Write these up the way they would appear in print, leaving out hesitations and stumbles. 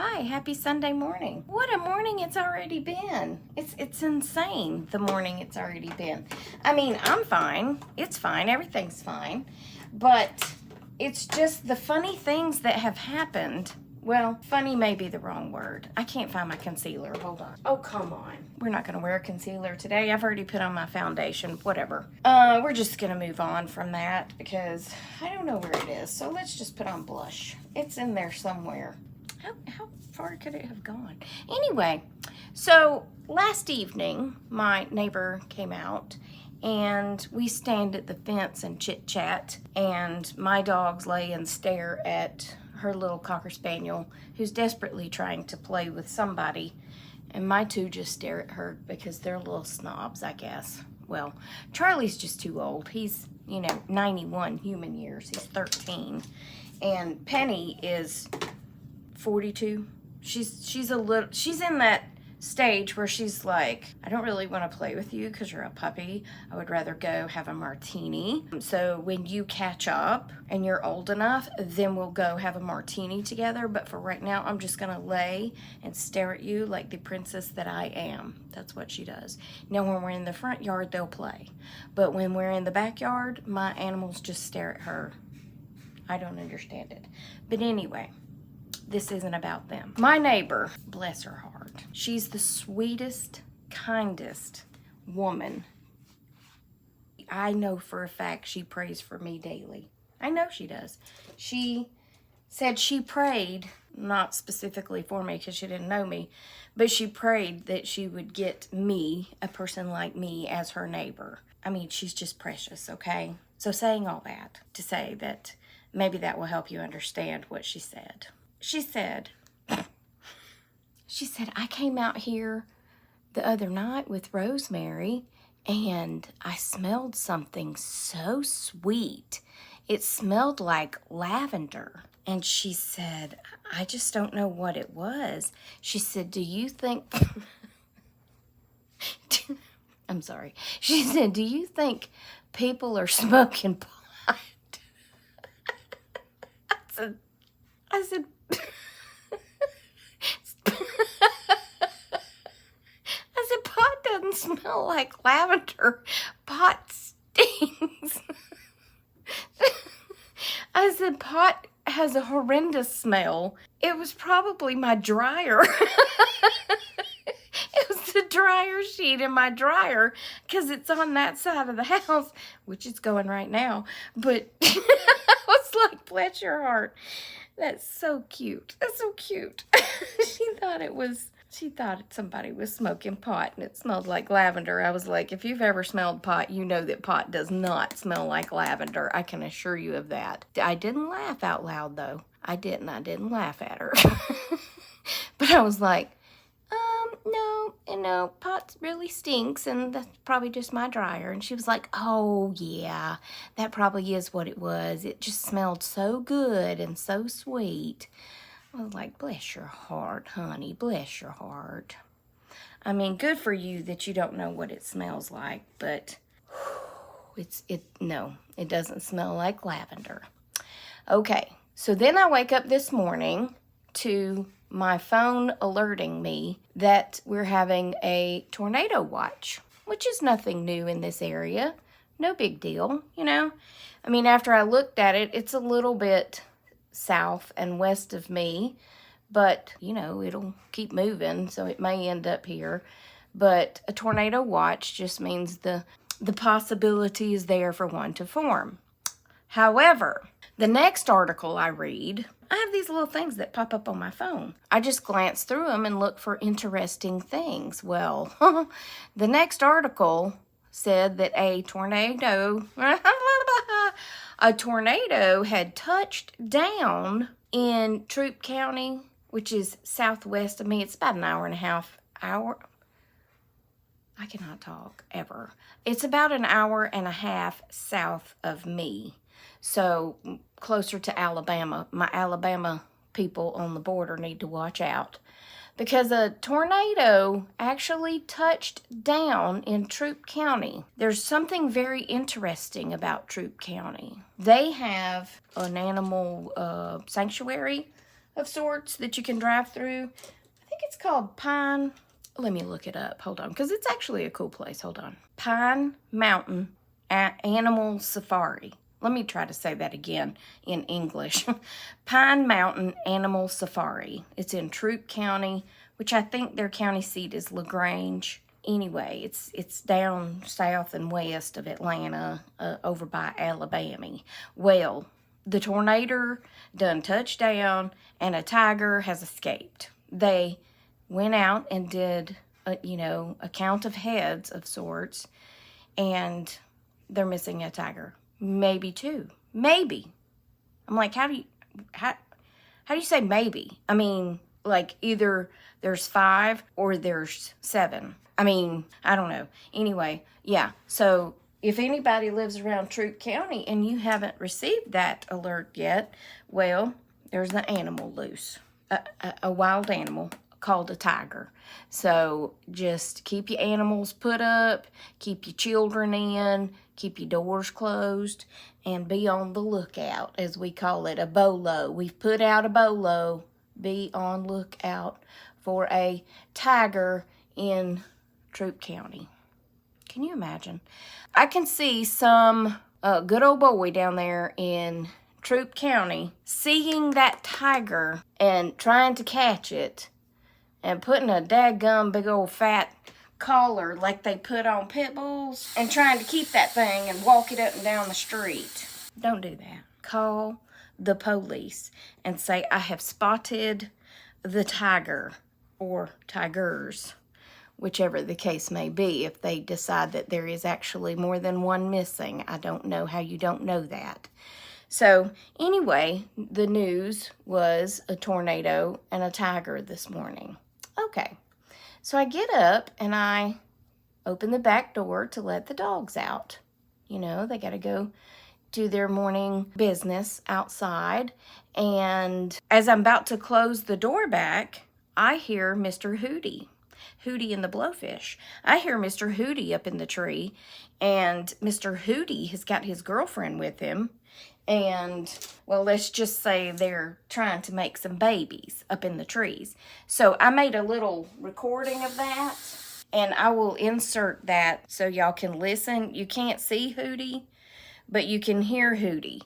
Hi, happy Sunday morning. What a morning it's already been. It's insane the morning it's already been. I mean, I'm fine. It's fine. Everything's fine. But it's just the funny things that have happened. Well, funny may be the wrong word. I can't find my concealer. Hold on. Oh, come on. We're not going to wear a concealer today. I've already put on my foundation. Whatever. We're just going to move on from that because I don't know where it is. So let's just put on blush. It's in there somewhere. How far could it have gone? Anyway, so last evening, my neighbor came out and we stand at the fence and chit chat, and my dogs lay and stare at her little Cocker Spaniel who's desperately trying to play with somebody, and my two just stare at her because they're little snobs, I guess. Well, Charlie's just too old. He's, 91 human years. He's 13. And Penny is 42. She's in that stage where she's like, I don't really want to play with you because you're a puppy. I would rather go have a martini. So when you catch up and you're old enough, then we'll go have a martini together. But for right now, I'm just gonna lay and stare at you like the princess that I am. That's what she does. Now when we're in the front yard, they'll play. But when we're in the backyard, my animals just stare at her. I don't understand it. But anyway, this isn't about them. My neighbor, bless her heart, she's the sweetest, kindest woman. I know for a fact she prays for me daily. I know she does. She said she prayed, not specifically for me because she didn't know me, but she prayed that she would get me, a person like me, as her neighbor. I mean, she's just precious, okay? So saying all that to say that maybe that will help you understand what she said. She said, I came out here the other night with Rosemary and I smelled something so sweet. It smelled like lavender. And she said, I just don't know what it was. She said, do you think... I'm sorry. She said, do you think people are smoking pot? I said, pot doesn't smell like lavender. Pot stings. I said, pot has a horrendous smell. It was probably my dryer. It was the dryer sheet in my dryer because it's on that side of the house, which is going right now. But I was like, bless your heart. That's so cute. That's so cute. She thought somebody was smoking pot and it smelled like lavender. I was like, if you've ever smelled pot, you know that pot does not smell like lavender. I can assure you of that. I didn't laugh out loud though. I didn't laugh at her. But I was like, no, pot really stinks and that's probably just my dryer. And she was like, oh yeah, that probably is what it was. It just smelled so good and so sweet. I was like, bless your heart, honey, bless your heart. I mean, good for you that you don't know what it smells like, but no, it doesn't smell like lavender. Okay, so then I wake up this morning to my phone alerting me that we're having a tornado watch, which is nothing new in this area. No big deal, I mean, after I looked at it, it's a little bit south and west of me, but, it'll keep moving, so it may end up here. But a tornado watch just means the possibility is there for one to form. However, the next article I read, I have these little things that pop up on my phone. I just glance through them and look for interesting things. Well, the next article said that a tornado had touched down in Troup County, which is southwest of me. It's about an hour and a half. I cannot talk ever. It's about an hour and a half south of me. So closer to Alabama. My Alabama people on the border need to watch out, because a tornado actually touched down in Troup County. There's something very interesting about Troup County. They have an animal sanctuary of sorts that you can drive through. I think it's called Pine. Let me look it up. Hold on, because it's actually a cool place. Hold on. Pine Mountain Animal Safari. Let me try to say that again in English. Pine Mountain Animal Safari. It's in Troup County, which I think their county seat is LaGrange. Anyway, it's down south and west of Atlanta, over by Alabama. Well, the tornado done touched down, and a tiger has escaped. They went out and did, a count of heads of sorts, and they're missing a tiger. Maybe two. Maybe. I'm like, how do you say maybe? I mean, like, either there's 5 or there's 7. I mean, I don't know. Anyway, yeah. So if anybody lives around Troup County and you haven't received that alert yet, well, there's an animal loose. A wild animal called a tiger. So just keep your animals put up, keep your children in, keep your doors closed, and be on the lookout, as we call it, a BOLO. We've put out a BOLO. Be on lookout for a tiger in Troup County. Can you imagine? I can see some good old boy down there in Troup County seeing that tiger and trying to catch it and putting a dadgum big old fat collar like they put on pit bulls and trying to keep that thing and walk it up and down the street. Don't do that. Call the police and say, I have spotted the tiger or tigers, whichever the case may be. If they decide that there is actually more than one missing, I don't know how you don't know that. So anyway, the news was a tornado and a tiger this morning. Okay, so I get up and I open the back door to let the dogs out. You know, they got to go do their morning business outside. And as I'm about to close the door back, I hear Mr. Hootie and the Blowfish. I hear Mr. Hootie up in the tree, and Mr. Hootie has got his girlfriend with him. And, well, let's just say they're trying to make some babies up in the trees. So I made a little recording of that, and I will insert that so y'all can listen. You can't see Hootie, but you can hear Hootie.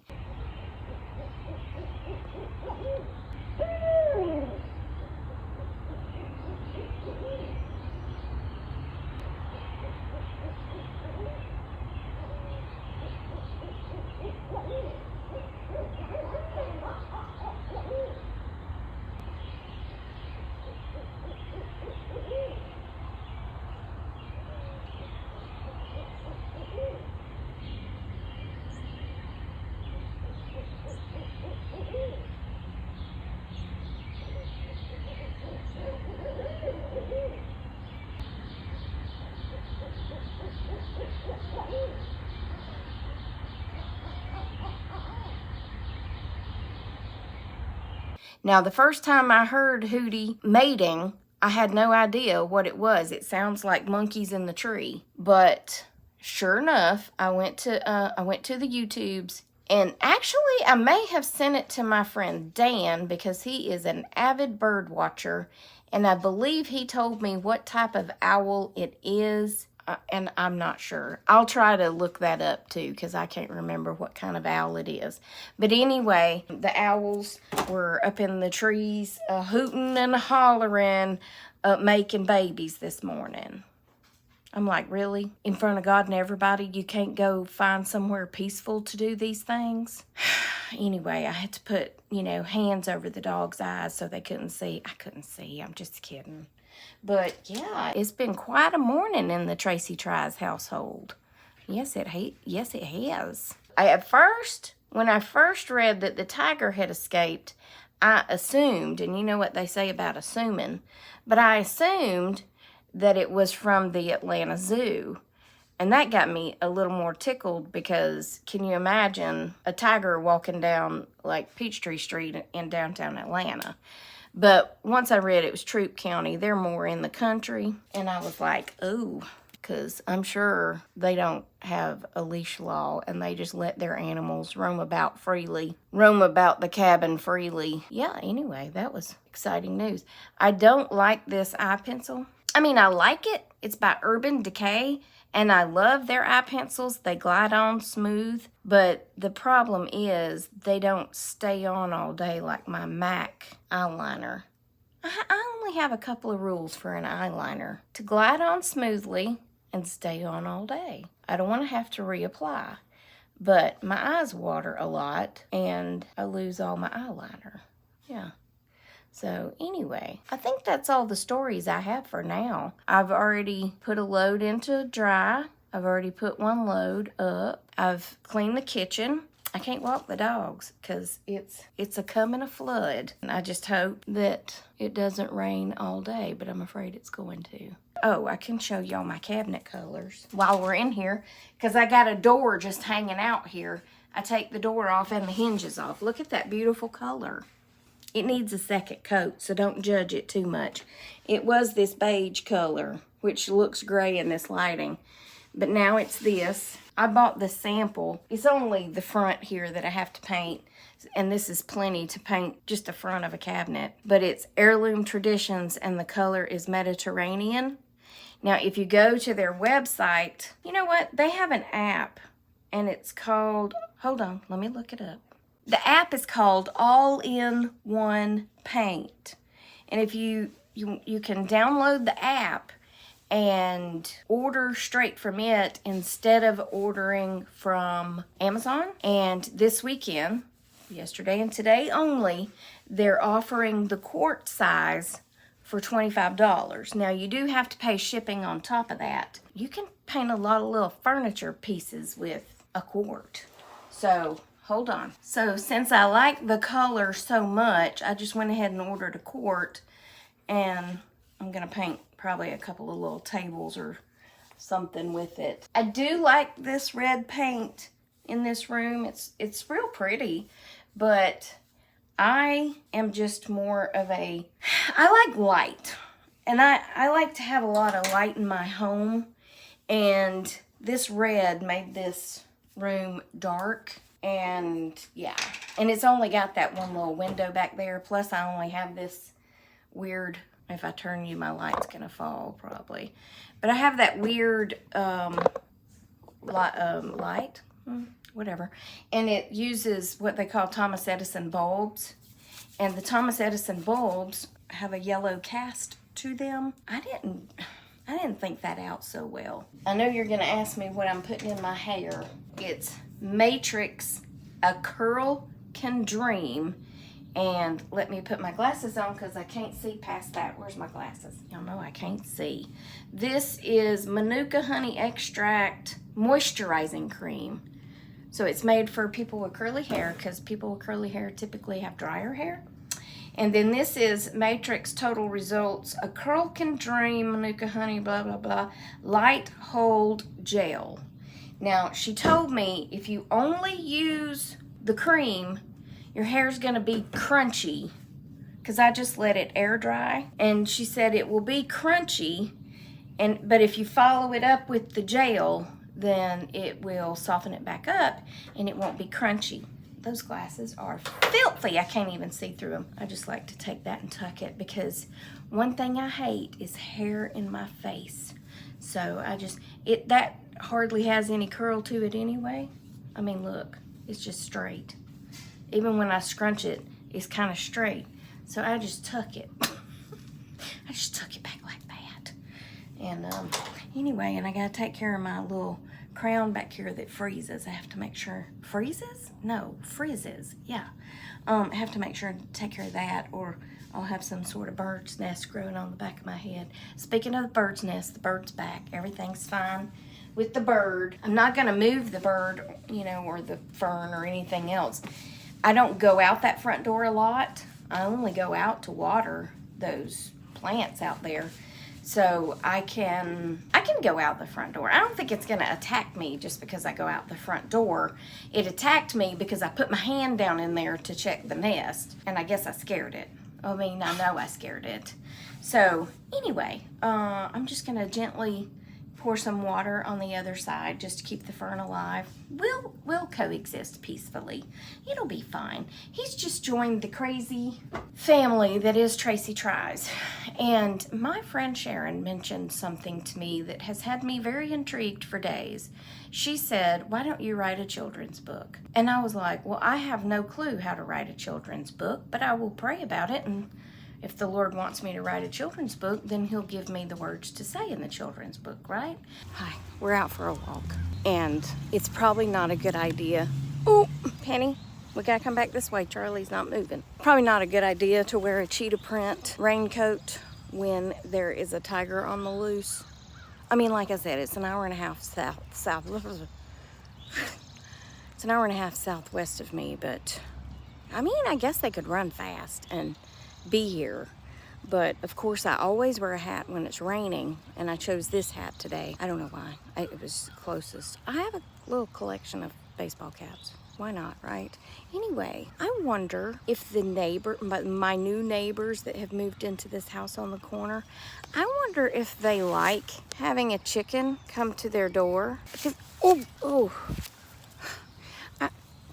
Now, the first time I heard Hootie mating, I had no idea what it was. It sounds like monkeys in the tree. But sure enough, I went to the YouTubes, and actually I may have sent it to my friend Dan because he is an avid bird watcher, and I believe he told me what type of owl it is. And I'm not sure. I'll try to look that up too, because I can't remember what kind of owl it is. But anyway, the owls were up in the trees, hooting and hollering, making babies this morning. I'm like, really? In front of God and everybody, you can't go find somewhere peaceful to do these things? Anyway, I had to put, hands over the dog's eyes so they couldn't see. I couldn't see. I'm just kidding. But yeah, it's been quite a morning in the Tracy Tries household. Yes, it has. When I first read that the tiger had escaped, I assumed, and you know what they say about assuming, but I assumed that it was from the Atlanta Zoo. And that got me a little more tickled because can you imagine a tiger walking down like Peachtree Street in downtown Atlanta? But once I read it was Troup County, they're more in the country. And I was like, ooh, because I'm sure they don't have a leash law and they just let their animals roam about the cabin freely. Yeah, anyway, that was exciting news. I don't like this eye pencil. I mean, I like it. It's by Urban Decay, and I love their eye pencils. They glide on smooth, but the problem is they don't stay on all day like my MAC eyeliner. I only have a couple of rules for an eyeliner: to glide on smoothly and stay on all day. I don't want to have to reapply, but my eyes water a lot and I lose all my eyeliner. Yeah. So anyway, I think that's all the stories I have for now. I've already put a load into dry. I've already put one load up. I've cleaned the kitchen. I can't walk the dogs because it's a coming a flood. And I just hope that it doesn't rain all day, but I'm afraid it's going to. Oh, I can show y'all my cabinet colors while we're in here, because I got a door just hanging out here. I take the door off and the hinges off. Look at that beautiful color. It needs a second coat, so don't judge it too much. It was this beige color, which looks gray in this lighting, but now it's this. I bought the sample. It's only the front here that I have to paint, and this is plenty to paint just the front of a cabinet. But it's Heirloom Traditions, and the color is Mediterranean. Now, if you go to their website, you know what? They have an app, and it's called, hold on, let me look it up. The app is called All-in-One Paint. And if you can download the app and order straight from it instead of ordering from Amazon. And this weekend, yesterday and today only, they're offering the quart size for $25. Now, you do have to pay shipping on top of that. You can paint a lot of little furniture pieces with a quart. So, hold on. So, since I like the color so much, I just went ahead and ordered a quart, and I'm going to paint probably a couple of little tables or something with it. I do like this red paint in this room. It's real pretty, but I am just more of a, I like light, and I like to have a lot of light in my home, and this red made this room dark. And yeah, and it's only got that one little window back there, plus I only have this weird, if I turn you, my light's gonna fall probably, but I have that weird light, whatever, and it uses what they call Thomas Edison bulbs, and the Thomas Edison bulbs have a yellow cast to them. I didn't think that out so well. I know you're gonna ask me what I'm putting in my hair. It's Matrix A Curl Can Dream. And let me put my glasses on because I can't see past that. Where's my glasses? Y'all know I can't see. This is Manuka Honey Extract Moisturizing Cream. So it's made for people with curly hair, because people with curly hair typically have drier hair. And then this is Matrix Total Results A Curl Can Dream Manuka Honey blah blah blah Light Hold Gel. Now, she told me if you only use the cream, your hair's gonna be crunchy, because I just let it air dry. And she said it will be crunchy, but if you follow it up with the gel, then it will soften it back up and it won't be crunchy. Those glasses are filthy. I can't even see through them. I just like to take that and tuck it, because one thing I hate is hair in my face. So that hardly has any curl to it anyway. I mean, look, it's just straight. Even when I scrunch it, it's kind of straight. So I just tuck it. I just tuck it back like that. And anyway, and I gotta take care of my little crown back here that freezes. I have to make sure, freezes? No, frizzes, yeah. I have to make sure and take care of that, or I'll have some sort of bird's nest growing on the back of my head. Speaking of the bird's nest, the bird's back. Everything's fine with the bird. I'm not gonna move the bird, or the fern or anything else. I don't go out that front door a lot. I only go out to water those plants out there. So I can go out the front door. I don't think it's gonna attack me just because I go out the front door. It attacked me because I put my hand down in there to check the nest, and I guess I scared it. I know I scared it. So anyway, I'm just gonna gently pour some water on the other side just to keep the fern alive. We'll coexist peacefully. It'll be fine. He's just joined the crazy family that is Tracy Tries. And my friend Sharon mentioned something to me that has had me very intrigued for days. She said, why don't you write a children's book? And I was like, well, I have no clue how to write a children's book, but I will pray about it, and if the Lord wants me to write a children's book, then he'll give me the words to say in the children's book, right? Hi, we're out for a walk, and it's probably not a good idea. Oh, Penny, we gotta come back this way. Charlie's not moving. Probably not a good idea to wear a cheetah print raincoat when there is a tiger on the loose. I mean, like I said, it's an hour and a half south. It's an hour and a half southwest of me, but I mean, I guess they could run fast and be here. But of course, I always wear a hat when it's raining, and I chose this hat today. I don't know why. It was closest. I have a little collection of baseball caps. Why not, right? Anyway, I wonder if the my new neighbors that have moved into this house on the corner, I wonder if they like having a chicken come to their door.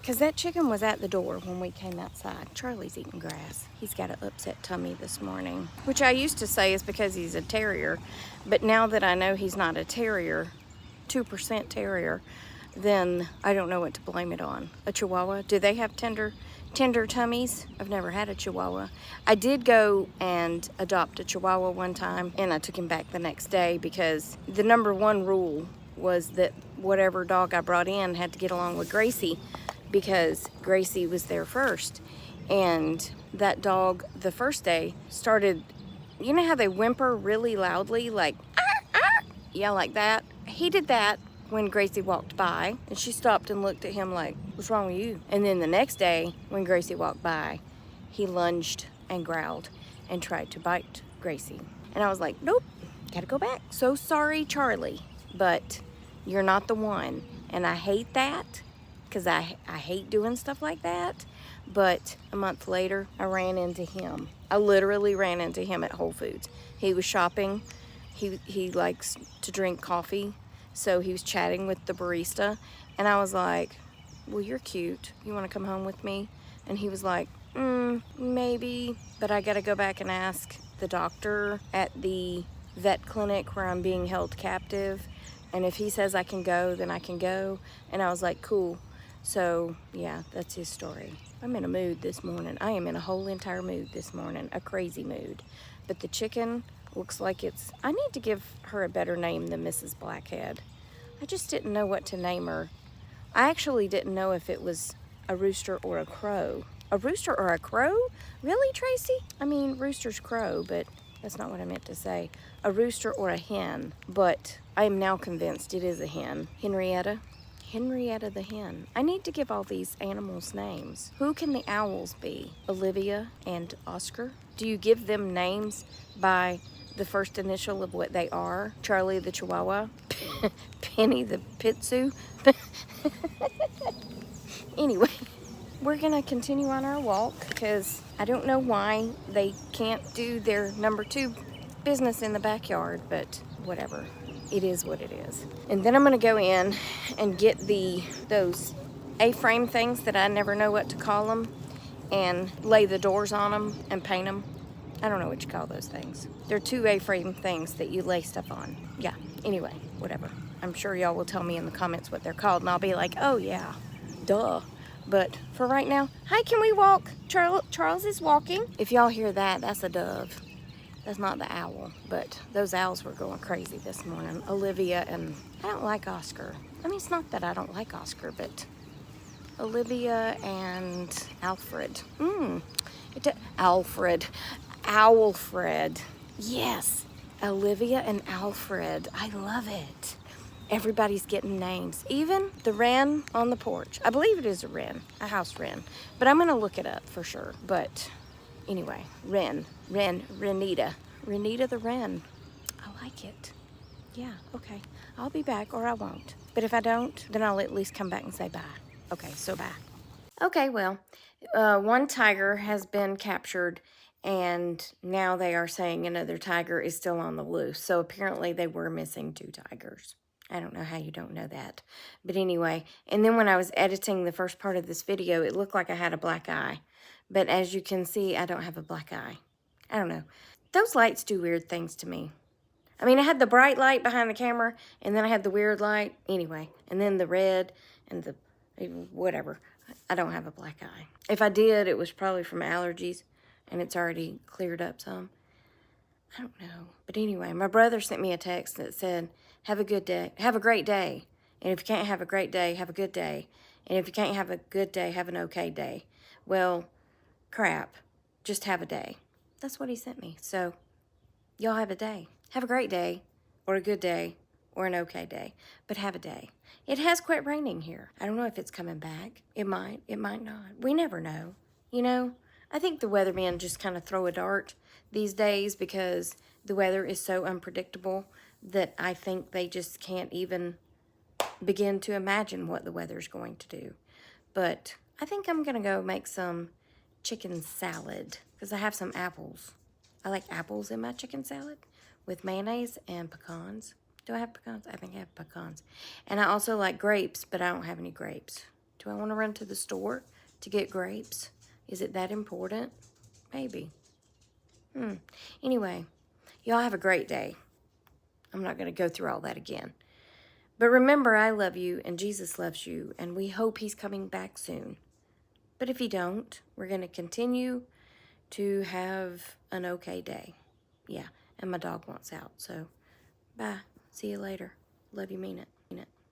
Because that chicken was at the door when we came outside. Charlie's eating grass. He's got an upset tummy this morning, which I used to say is because he's a terrier. But now that I know he's not a terrier, 2% terrier, then I don't know what to blame it on. A Chihuahua? Do they have tender tummies? I've never had a Chihuahua. I did go and adopt a Chihuahua one time, and I took him back the next day because the number one rule was that whatever dog I brought in had to get along with Gracie, because Gracie was there first. And that dog, the first day, started, you know how they whimper really loudly, like, ah, ah, yeah, like that? He did that when Gracie walked by, and she stopped and looked at him like, what's wrong with you? And then the next day, when Gracie walked by, he lunged and growled and tried to bite Gracie. And I was like, nope, gotta go back. So sorry, Charlie, but you're not the one. And I hate that, because I hate doing stuff like that. But a month later, I ran into him. I literally ran into him at Whole Foods. He was shopping. He likes to drink coffee, so he was chatting with the barista. And I was like, well, you're cute. You want to come home with me? And he was like, maybe, but I got to go back and ask the doctor at the vet clinic where I'm being held captive. And if he says I can go, then I can go. And I was like, cool. So, yeah, that's his story. I'm in a mood this morning. I am in a whole entire mood this morning, a crazy mood. But the chicken looks like I need to give her a better name than Mrs. Blackhead. I just didn't know what to name her. I actually didn't know if it was a rooster or a crow. A rooster or a crow? Really, Tracy? I mean, roosters crow, but that's not what I meant to say. A rooster or a hen, but I am now convinced it is a hen. Henrietta the hen. I need to give all these animals names. Who can the owls be? Olivia and Oscar? Do you give them names by the first initial of what they are? Charlie the Chihuahua? Penny the Pitsu? Anyway, we're gonna continue on our walk because I don't know why they can't do their number 2 business in the backyard, but whatever. It is what it is. And then I'm gonna go in and get those A-frame things that I never know what to call them, and lay the doors on them and paint them. I don't know what you call those things. They're 2 A-frame things that you lay stuff on. Yeah, anyway, whatever. I'm sure y'all will tell me in the comments what they're called, and I'll be like, oh yeah, duh. But for right now, hi, can we walk? Charles is walking. If y'all hear that, that's a dove. That's not the owl, but those owls were going crazy this morning. Olivia and, I don't like Oscar. I mean, it's not that I don't like Oscar, but Olivia and Alfred. Owlfred. Yes, Olivia and Alfred. I love it. Everybody's getting names. Even the wren on the porch. I believe it is a wren, a house wren. But I'm gonna look it up for sure. But anyway, Renita the wren. I like it. Yeah, okay. I'll be back or I won't. But if I don't, then I'll at least come back and say bye. Okay, so bye. Okay, well, one tiger has been captured And now they are saying another tiger is still on the loose. So apparently they were missing 2 tigers. I don't know how you don't know that. But anyway, and then when I was editing the first part of this video, it looked like I had a black eye. But as you can see, I don't have a black eye. I don't know. Those lights do weird things to me. I mean, I had the bright light behind the camera, and then I had the weird light. Anyway, and then the red and the whatever. I don't have a black eye. If I did, it was probably from allergies, and it's already cleared up some. I don't know. But anyway, my brother sent me a text that said, have a good day. Have a great day. And if you can't have a great day, have a good day. And if you can't have a good day, have an okay day. Well, crap. Just have a day. That's what he sent me. So, y'all have a day. Have a great day, or a good day, or an okay day. But have a day. It has quit raining here. I don't know if it's coming back. It might not. We never know. You know, I think the weathermen just kind of throw a dart these days because the weather is so unpredictable that I think they just can't even begin to imagine what the weather's going to do. But I think I'm going to go make some chicken salad because I have some apples. I like apples in my chicken salad with mayonnaise and pecans. Do I have pecans? I think I have pecans. And I also like grapes, but I don't have any grapes. Do I want to run to the store to get grapes? Is it that important? Maybe. Anyway, y'all have a great day. I'm not going to go through all that again. But remember, I love you and Jesus loves you, and we hope he's coming back soon. But if he don't, we're going to continue to have an okay day. Yeah, and my dog wants out, so bye. See you later. Love you, mean it.